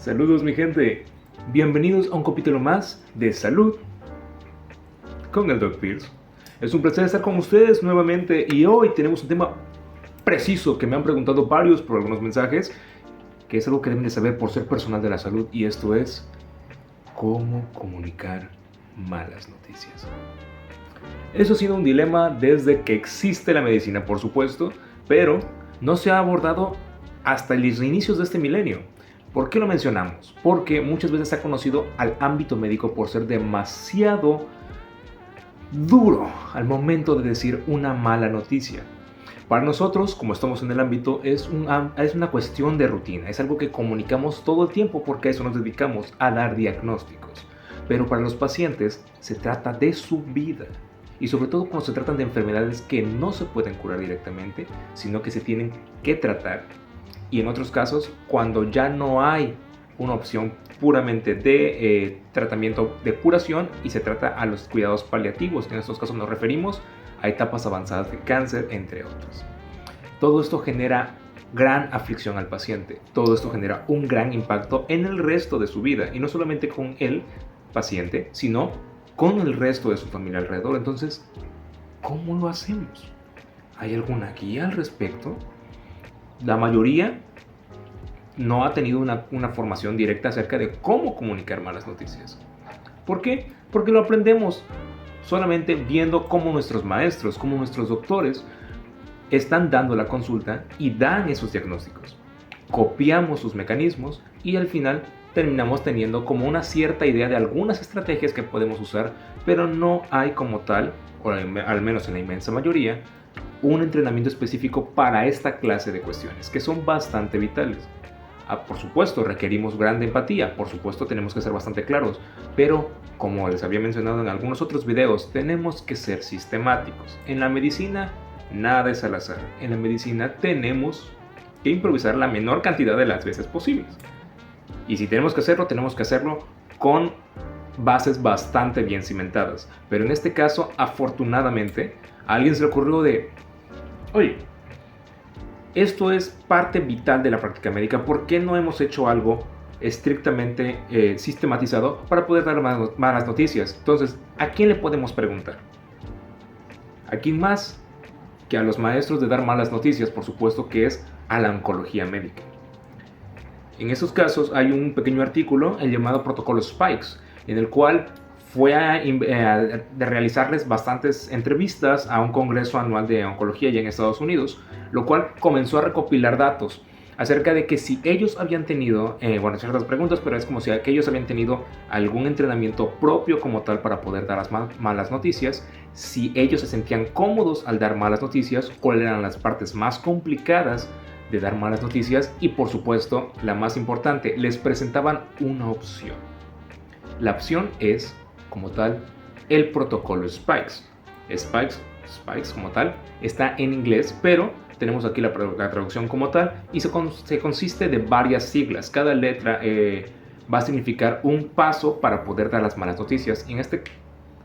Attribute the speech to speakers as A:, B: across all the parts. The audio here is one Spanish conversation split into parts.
A: Saludos mi gente, bienvenidos a un capítulo más de Salud con el Doc Pierce. Es un placer estar con ustedes nuevamente y hoy tenemos un tema preciso que me han preguntado varios por algunos mensajes, que es algo que deben de saber por ser personal de la salud, y esto es cómo comunicar malas noticias. Eso ha sido un dilema desde que existe la medicina, por supuesto, pero no se ha abordado hasta los inicios de este milenio. ¿Por qué lo mencionamos? Porque muchas veces se ha conocido al ámbito médico por ser demasiado duro al momento de decir una mala noticia. Para nosotros, como estamos en el ámbito, es una cuestión de rutina, es algo que comunicamos todo el tiempo porque a eso nos dedicamos, a dar diagnósticos. Pero para los pacientes se trata de su vida. Y sobre todo cuando se tratan de enfermedades que no se pueden curar directamente, sino que se tienen que tratar. Y en otros casos, cuando ya no hay una opción puramente de tratamiento de curación y se trata a los cuidados paliativos. En estos casos nos referimos a etapas avanzadas de cáncer, entre otros. Todo esto genera gran aflicción al paciente. Todo esto genera un gran impacto en el resto de su vida. Y no solamente con el paciente, sino con el resto de su familia alrededor. Entonces, ¿cómo lo hacemos? ¿Hay alguna guía al respecto? La mayoría no ha tenido una formación directa acerca de cómo comunicar malas noticias. ¿Por qué? Porque lo aprendemos solamente viendo cómo nuestros maestros, cómo nuestros doctores están dando la consulta y dan esos diagnósticos. Copiamos sus mecanismos y al final terminamos teniendo como una cierta idea de algunas estrategias que podemos usar, pero no hay como tal, o al menos en la inmensa mayoría, un entrenamiento específico para esta clase de cuestiones, que son bastante vitales. Por supuesto, requerimos gran empatía, por supuesto tenemos que ser bastante claros, pero como les había mencionado en algunos otros videos, tenemos que ser sistemáticos. En la medicina, nada es al azar. En la medicina tenemos que improvisar la menor cantidad de las veces posibles. Y si tenemos que hacerlo con bases bastante bien cimentadas. Pero en este caso, afortunadamente, a alguien se le ocurrió oye, esto es parte vital de la práctica médica. ¿Por qué no hemos hecho algo estrictamente sistematizado para poder dar malas noticias? Entonces, ¿a quién le podemos preguntar? ¿A quién más que a los maestros de dar malas noticias? Por supuesto que es a la oncología médica. En esos casos hay un pequeño artículo, el llamado Protocolo Spikes, en el cual fue de realizarles bastantes entrevistas a un congreso anual de oncología allá en Estados Unidos, lo cual comenzó a recopilar datos acerca de que si ellos habían tenido, ciertas preguntas, pero es como si ellos habían tenido algún entrenamiento propio como tal para poder dar las malas noticias, si ellos se sentían cómodos al dar malas noticias, cuáles eran las partes más complicadas de dar malas noticias y, por supuesto, la más importante, les presentaban una opción. La opción es, como tal, el protocolo Spikes. Spikes como tal está en inglés, pero tenemos aquí la traducción como tal y se consiste de varias siglas. Cada letra va a significar un paso para poder dar las malas noticias. Y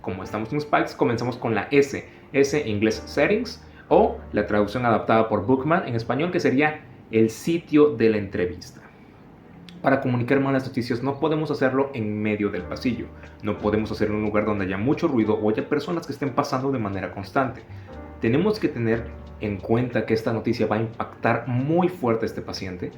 A: como estamos en Spikes, comenzamos con la S en inglés Settings, o la traducción adaptada por Bookman en español, que sería el sitio de la entrevista. Para comunicar malas noticias no podemos hacerlo en medio del pasillo, no podemos hacerlo en un lugar donde haya mucho ruido o haya personas que estén pasando de manera constante. Tenemos que tener en cuenta que esta noticia va a impactar muy fuerte a este paciente,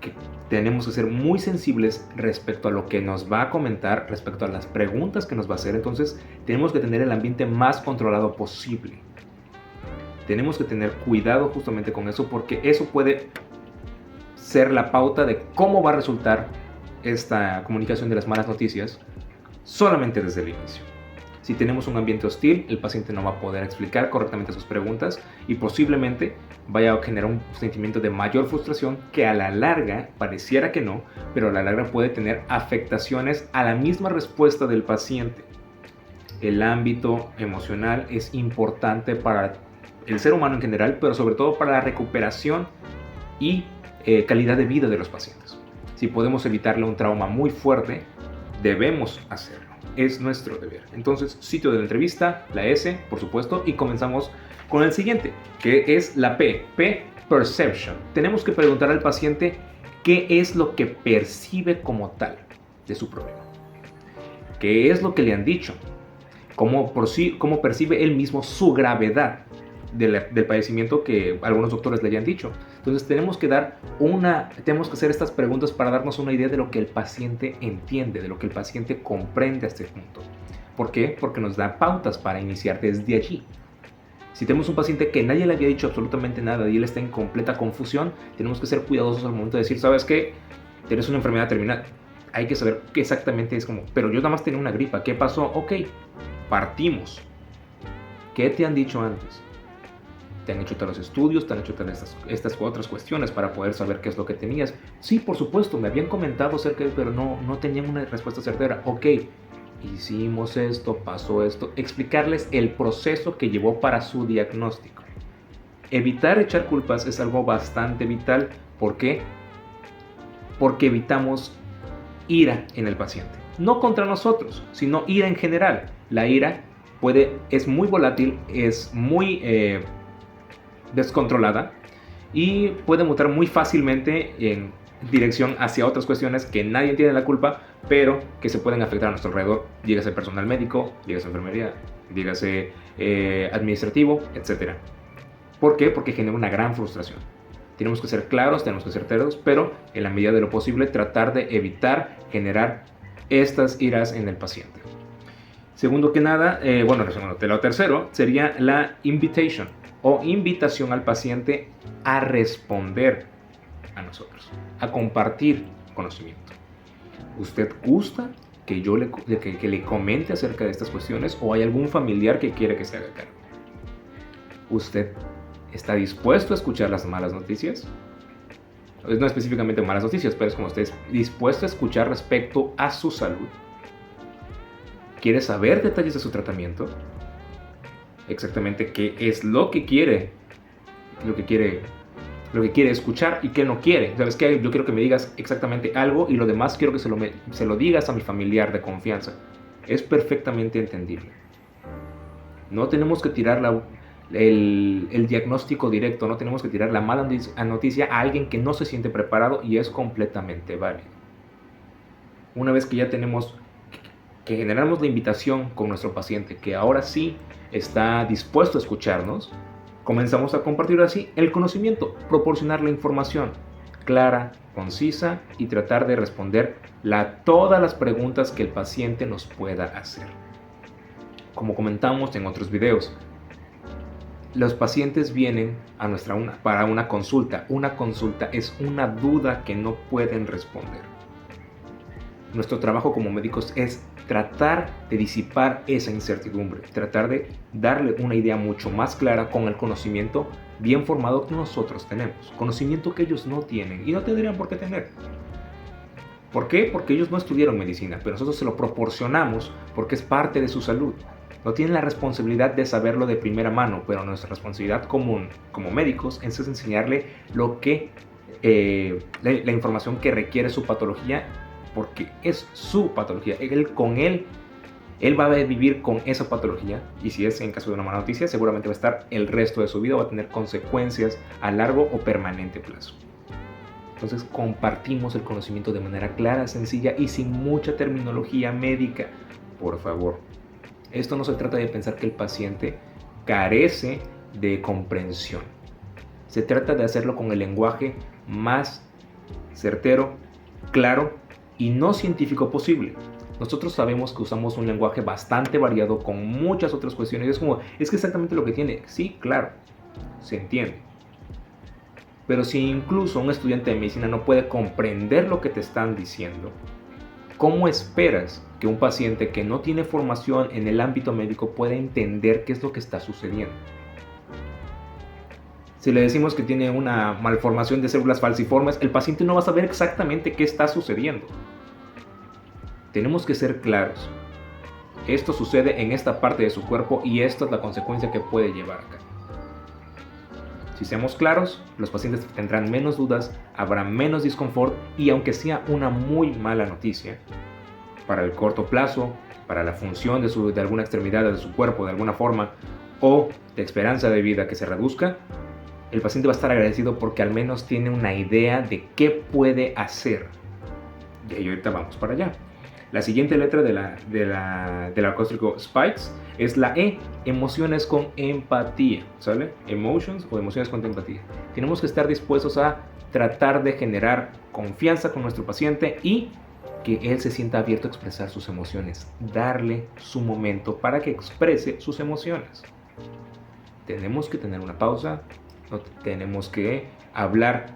A: que tenemos que ser muy sensibles respecto a lo que nos va a comentar, respecto a las preguntas que nos va a hacer. Entonces tenemos que tener el ambiente más controlado posible. Tenemos que tener cuidado justamente con eso, porque eso puede ser la pauta de cómo va a resultar esta comunicación de las malas noticias solamente desde el inicio. Si tenemos un ambiente hostil, el paciente no va a poder explicar correctamente sus preguntas y posiblemente vaya a generar un sentimiento de mayor frustración que a la larga, pareciera que no, pero a la larga puede tener afectaciones a la misma respuesta del paciente. El ámbito emocional es importante para el ser humano en general, pero sobre todo para la recuperación y calidad de vida de los pacientes. Si podemos evitarle un trauma muy fuerte, debemos hacerlo. Es nuestro deber. Entonces, sitio de la entrevista, la S, por supuesto, y comenzamos con el siguiente, que es la P, Perception. Tenemos que preguntar al paciente qué es lo que percibe como tal de su problema, qué es lo que le han dicho, cómo percibe él mismo su gravedad del padecimiento que algunos doctores le hayan dicho. Entonces tenemos que hacer estas preguntas para darnos una idea de lo que el paciente entiende, de lo que el paciente comprende a este punto. ¿Por qué? Porque nos da pautas para iniciar desde allí. Si tenemos un paciente que nadie le había dicho absolutamente nada y él está en completa confusión, tenemos que ser cuidadosos al momento de decir, ¿sabes qué? Tienes una enfermedad terminal. Hay que saber qué exactamente es como, pero yo nada más tenía una gripa, ¿qué pasó? Ok, partimos. ¿Qué te han dicho antes? ¿Te han hecho todos los estudios? ¿Te han hecho todas estas otras cuestiones para poder saber qué es lo que tenías? Sí, por supuesto, me habían comentado acerca de, pero no tenían una respuesta certera. Ok, hicimos esto, pasó esto. Explicarles el proceso que llevó para su diagnóstico. Evitar echar culpas es algo bastante vital. ¿Por qué? Porque evitamos ira en el paciente. No contra nosotros, sino ira en general. La ira es muy volátil, es muy descontrolada y puede mutar muy fácilmente en dirección hacia otras cuestiones que nadie tiene la culpa, pero que se pueden afectar a nuestro alrededor. Dígase personal médico, dígase enfermería, dígase administrativo, etc. ¿Por qué? Porque genera una gran frustración. Tenemos que ser claros, tenemos que ser certeros, pero en la medida de lo posible tratar de evitar generar estas iras en el paciente. Segundo que nada, lo tercero sería la invitation o invitación al paciente a responder a nosotros, a compartir conocimiento. ¿Usted gusta que yo le comente acerca de estas cuestiones o hay algún familiar que quiere que se haga cargo? ¿Usted está dispuesto a escuchar las malas noticias? No específicamente malas noticias, pero es como usted dispuesto a escuchar respecto a su salud. ¿Quiere saber detalles de su tratamiento? Exactamente qué es lo que quiere escuchar y qué no quiere. ¿Sabes qué? Yo quiero que me digas exactamente algo y lo demás quiero que se lo digas a mi familiar de confianza. Es perfectamente entendible. No tenemos que tirar el diagnóstico directo, no tenemos que tirar la mala noticia a alguien que no se siente preparado y es completamente válido. Una vez que ya tenemos que generamos la invitación con nuestro paciente, que ahora sí está dispuesto a escucharnos, comenzamos a compartir así el conocimiento, proporcionar la información clara, concisa y tratar de responder todas las preguntas que el paciente nos pueda hacer. Como comentamos en otros videos, los pacientes vienen para una consulta. Una consulta es una duda que no pueden responder. Nuestro trabajo como médicos es tratar de disipar esa incertidumbre, tratar de darle una idea mucho más clara con el conocimiento bien formado que nosotros tenemos, conocimiento que ellos no tienen y no tendrían por qué tener. ¿Por qué? Porque ellos no estudiaron medicina, pero nosotros se lo proporcionamos porque es parte de su salud. No tienen la responsabilidad de saberlo de primera mano, pero nuestra responsabilidad como médicos es enseñarle la información que requiere su patología, porque es su patología. Él va a vivir con esa patología y si es en caso de una mala noticia, seguramente va a estar el resto de su vida, va a tener consecuencias a largo o permanente plazo. Entonces compartimos el conocimiento de manera clara, sencilla y sin mucha terminología médica. Por favor, esto no se trata de pensar que el paciente carece de comprensión. Se trata de hacerlo con el lenguaje más certero, claro y no científico posible. Nosotros sabemos que usamos un lenguaje bastante variado con muchas otras cuestiones. Es que exactamente lo que tiene. Sí, claro, se entiende. Pero si incluso un estudiante de medicina no puede comprender lo que te están diciendo, ¿cómo esperas que un paciente que no tiene formación en el ámbito médico pueda entender qué es lo que está sucediendo? Si le decimos que tiene una malformación de células falciformes, el paciente no va a saber exactamente qué está sucediendo. Tenemos que ser claros. Esto sucede en esta parte de su cuerpo y esta es la consecuencia que puede llevar acá. Si seamos claros, los pacientes tendrán menos dudas, habrá menos disconfort y aunque sea una muy mala noticia, para el corto plazo, para la función de alguna extremidad de su cuerpo de alguna forma o de esperanza de vida que se reduzca, el paciente va a estar agradecido porque al menos tiene una idea de qué puede hacer. Y ahí ahorita vamos para allá. La siguiente letra del acróstico SPIKES es la E, emociones con empatía, ¿sale? Emotions o emociones con empatía. Tenemos que estar dispuestos a tratar de generar confianza con nuestro paciente y que él se sienta abierto a expresar sus emociones, darle su momento para que exprese sus emociones. Tenemos que tener una pausa, tenemos que hablar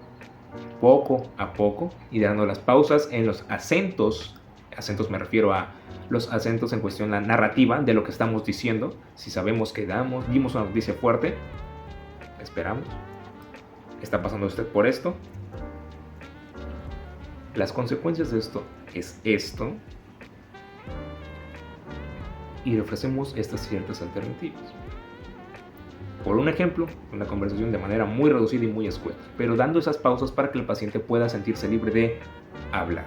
A: poco a poco y dando las pausas en los acentos me refiero a los acentos en cuestión, la narrativa de lo que estamos diciendo. Si sabemos que vimos una noticia fuerte, esperamos. ¿Está pasando usted por esto? Las consecuencias de esto es esto. Y le ofrecemos estas ciertas alternativas. Por un ejemplo, una conversación de manera muy reducida y muy escueta, pero dando esas pausas para que el paciente pueda sentirse libre de hablar.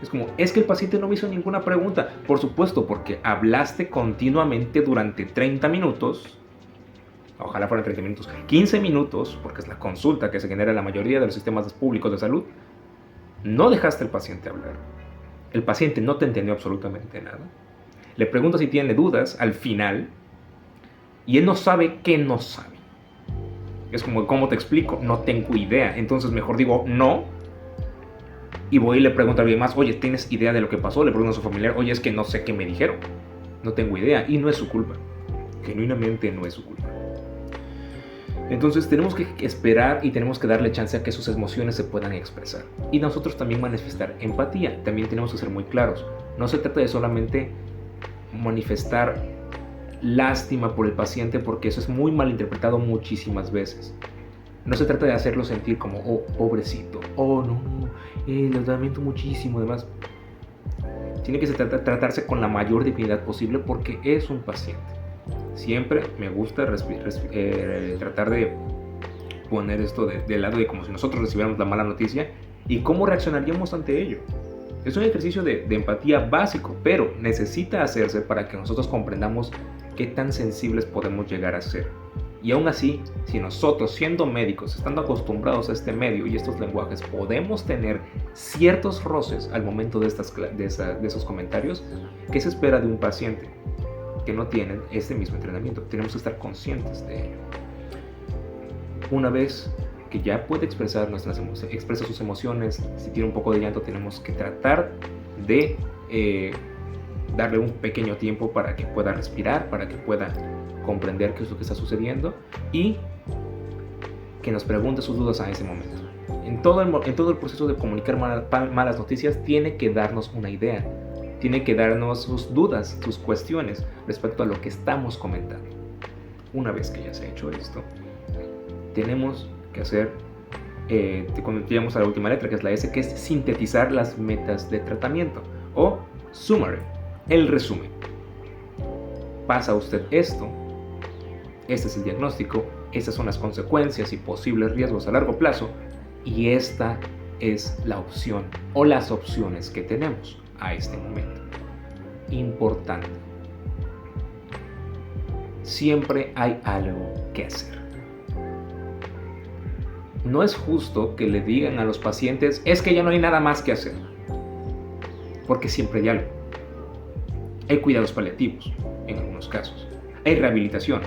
A: Es como, es que el paciente no me hizo ninguna pregunta. Por supuesto, porque hablaste continuamente durante 30 minutos. Ojalá fueran 30 minutos. 15 minutos, porque es la consulta que se genera en la mayoría de los sistemas públicos de salud. No dejaste al paciente hablar. El paciente no te entendió absolutamente nada. Le preguntas si tiene dudas al final. Y él no sabe qué no sabe. Es como, ¿cómo te explico? No tengo idea. Entonces mejor digo no. Y voy y le pregunto a alguien más, oye, ¿tienes idea de lo que pasó? Le pregunto a su familiar, oye, es que no sé qué me dijeron. No tengo idea. Y no es su culpa. Genuinamente no es su culpa. Entonces tenemos que esperar y tenemos que darle chance a que sus emociones se puedan expresar. Y nosotros también manifestar empatía. También tenemos que ser muy claros. No se trata de solamente manifestar lástima por el paciente, porque eso es muy mal interpretado muchísimas veces. No se trata de hacerlo sentir como, oh, pobrecito, oh, no, lo lamento muchísimo, además. Tiene que tratarse con la mayor dignidad posible porque es un paciente. Siempre me gusta tratar de poner esto de lado de como si nosotros recibiéramos la mala noticia y cómo reaccionaríamos ante ello. Es un ejercicio de empatía básico, pero necesita hacerse para que nosotros comprendamos qué tan sensibles podemos llegar a ser. Y aún así, si nosotros, siendo médicos, estando acostumbrados a este medio y estos lenguajes, podemos tener ciertos roces al momento de esos comentarios, ¿qué se espera de un paciente que no tiene este mismo entrenamiento? Tenemos que estar conscientes de ello. Una vez que ya puede expresa sus emociones, si tiene un poco de llanto, tenemos que tratar de darle un pequeño tiempo para que pueda respirar, para que pueda comprender qué es lo que está sucediendo y que nos pregunte sus dudas a ese momento. En todo el proceso de comunicar malas noticias tiene que darnos una idea, tiene que darnos sus dudas, sus cuestiones respecto a lo que estamos comentando. Una vez que ya se ha hecho esto, tenemos que hacer, cuando llegamos a la última letra, que es la S, que es sintetizar las metas de tratamiento o summary, el resumen. Pasa usted esto. Este es el diagnóstico, estas son las consecuencias y posibles riesgos a largo plazo y esta es la opción o las opciones que tenemos a este momento. Importante. Siempre hay algo que hacer. No es justo que le digan a los pacientes, es que ya no hay nada más que hacer, porque siempre hay algo. Hay cuidados paliativos en algunos casos, hay rehabilitación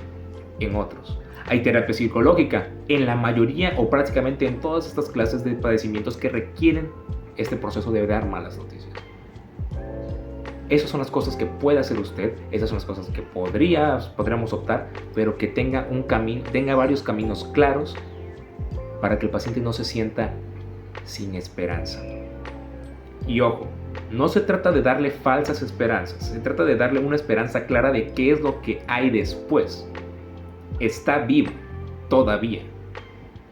A: en otros. Hay terapia psicológica en la mayoría o prácticamente en todas estas clases de padecimientos que requieren este proceso de dar malas noticias. Esas son las cosas que puede hacer usted, esas son las cosas que podríamos optar, pero que tenga varios caminos claros para que el paciente no se sienta sin esperanza. Y ojo, no se trata de darle falsas esperanzas, se trata de darle una esperanza clara de qué es lo que hay después. Está vivo todavía,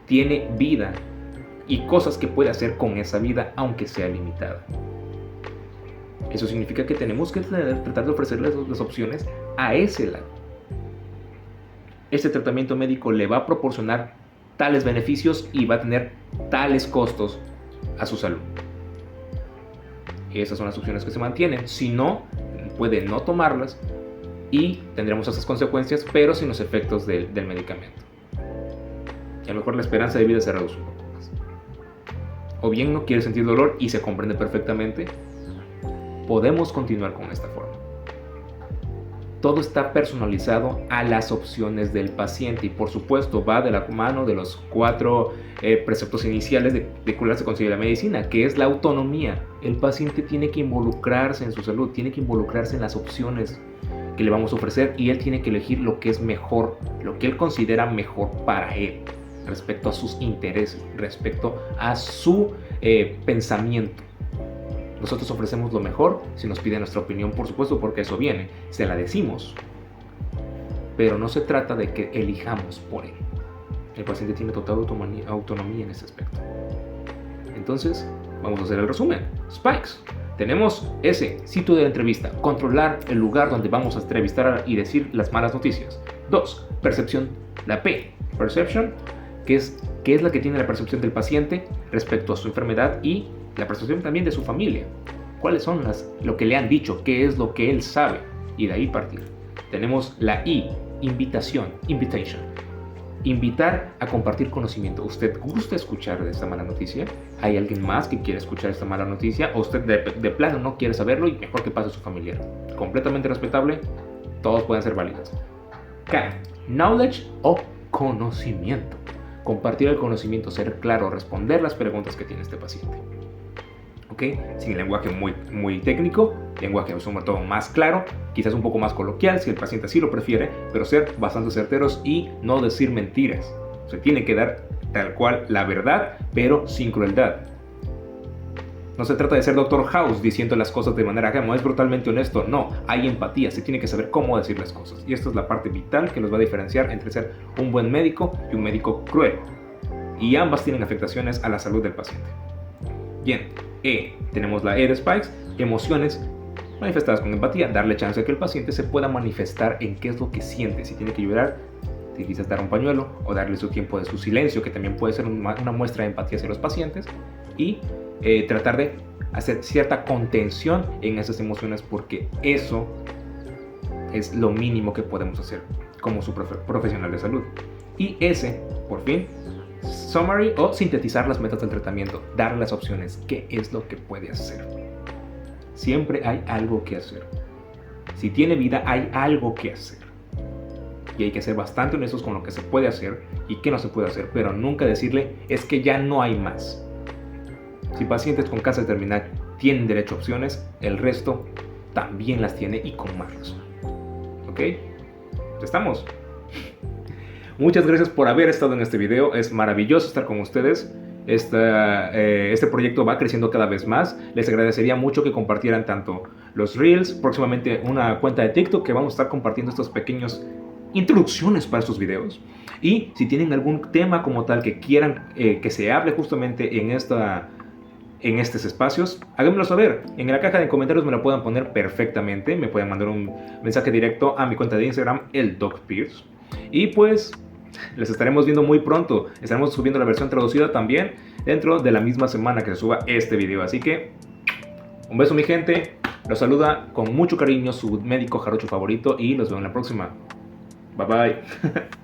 A: tiene vida y cosas que puede hacer con esa vida aunque sea limitada. Eso significa que tenemos que tratar de ofrecerle las opciones a ese lado. Este tratamiento médico le va a proporcionar tales beneficios y va a tener tales costos a su salud. Esas son las opciones que se mantienen. Si no, puede no tomarlas y tendremos esas consecuencias, pero sin los efectos del medicamento. y a lo mejor la esperanza de vida se reduce un poco más. O bien no quiere sentir dolor y se comprende perfectamente, podemos continuar con esta forma. Todo está personalizado a las opciones del paciente y por supuesto va de la mano de los 4 preceptos iniciales de curarse con la medicina, que es la autonomía. El paciente tiene que involucrarse en su salud, tiene que involucrarse en las opciones que le vamos a ofrecer y él tiene que elegir lo que es mejor, lo que él considera mejor para él, respecto a sus intereses, respecto a su pensamiento. Nosotros ofrecemos lo mejor si nos pide nuestra opinión, por supuesto, porque eso viene, se la decimos. Pero no se trata de que elijamos por él. El paciente tiene total autonomía en ese aspecto. Entonces, vamos a hacer el resumen. Spikes. Tenemos ese sitio de la entrevista, controlar el lugar donde vamos a entrevistar y decir las malas noticias. 2. Percepción, la P, perception, que es la que tiene la percepción del paciente respecto a su enfermedad y la percepción también de su familia. ¿Cuáles son lo que le han dicho? ¿Qué es lo que él sabe? Y de ahí partir. Tenemos la I, invitación, invitation. Invitar a compartir conocimiento. ¿Usted gusta escuchar de esta mala noticia? ¿Hay alguien más que quiere escuchar esta mala noticia? ¿O usted de plano no quiere saberlo y mejor que pase a su familiar? Completamente respetable, todos pueden ser válidos. K, knowledge o conocimiento. Compartir el conocimiento, ser claro, responder las preguntas que tiene este paciente. ¿Ok? Sin lenguaje muy técnico, lenguaje sobre todo más claro, quizás un poco más coloquial si el paciente así lo prefiere, pero ser bastante certeros y no decir mentiras. Se tiene que dar tal cual la verdad, pero sin crueldad. No se trata de ser Dr. House diciendo las cosas de manera como es brutalmente honesto, no, hay empatía, se tiene que saber cómo decir las cosas. Y esta es la parte vital que nos va a diferenciar entre ser un buen médico y un médico cruel. Y ambas tienen afectaciones a la salud del paciente. Bien, tenemos la E de Spikes, emociones manifestadas con empatía, darle chance a que el paciente se pueda manifestar en qué es lo que siente, si tiene que llorar, si quizás dar un pañuelo o darle su tiempo de su silencio, que también puede ser una muestra de empatía hacia los pacientes, y tratar de hacer cierta contención en esas emociones porque eso es lo mínimo que podemos hacer como su profesional de salud. Y S, por fin, summary o sintetizar las metas del tratamiento, dar las opciones, qué es lo que puede hacer. Siempre hay algo que hacer. Si tiene vida, hay algo que hacer. Y hay que ser bastante honestos con lo que se puede hacer y qué no se puede hacer, pero nunca decirle es que ya no hay más. Si pacientes con cáncer terminal tienen derecho a opciones, el resto también las tiene y con más razón. ¿Ok? ¿Estamos? Muchas gracias por haber estado en este video. Es maravilloso estar con ustedes. Este proyecto va creciendo cada vez más. Les agradecería mucho que compartieran tanto los Reels, próximamente una cuenta de TikTok que vamos a estar compartiendo estos pequeños introducciones para estos videos. Y si tienen algún tema como tal que quieran que se hable justamente en estos espacios, háganmelo saber. En la caja de comentarios me lo pueden poner perfectamente. Me pueden mandar un mensaje directo a mi cuenta de Instagram, el Doc Pierce. Y pues les estaremos viendo muy pronto. Estaremos subiendo la versión traducida también dentro de la misma semana que se suba este video. Así que un beso mi gente. Los saluda con mucho cariño su médico jarocho favorito y los veo en la próxima. Bye bye.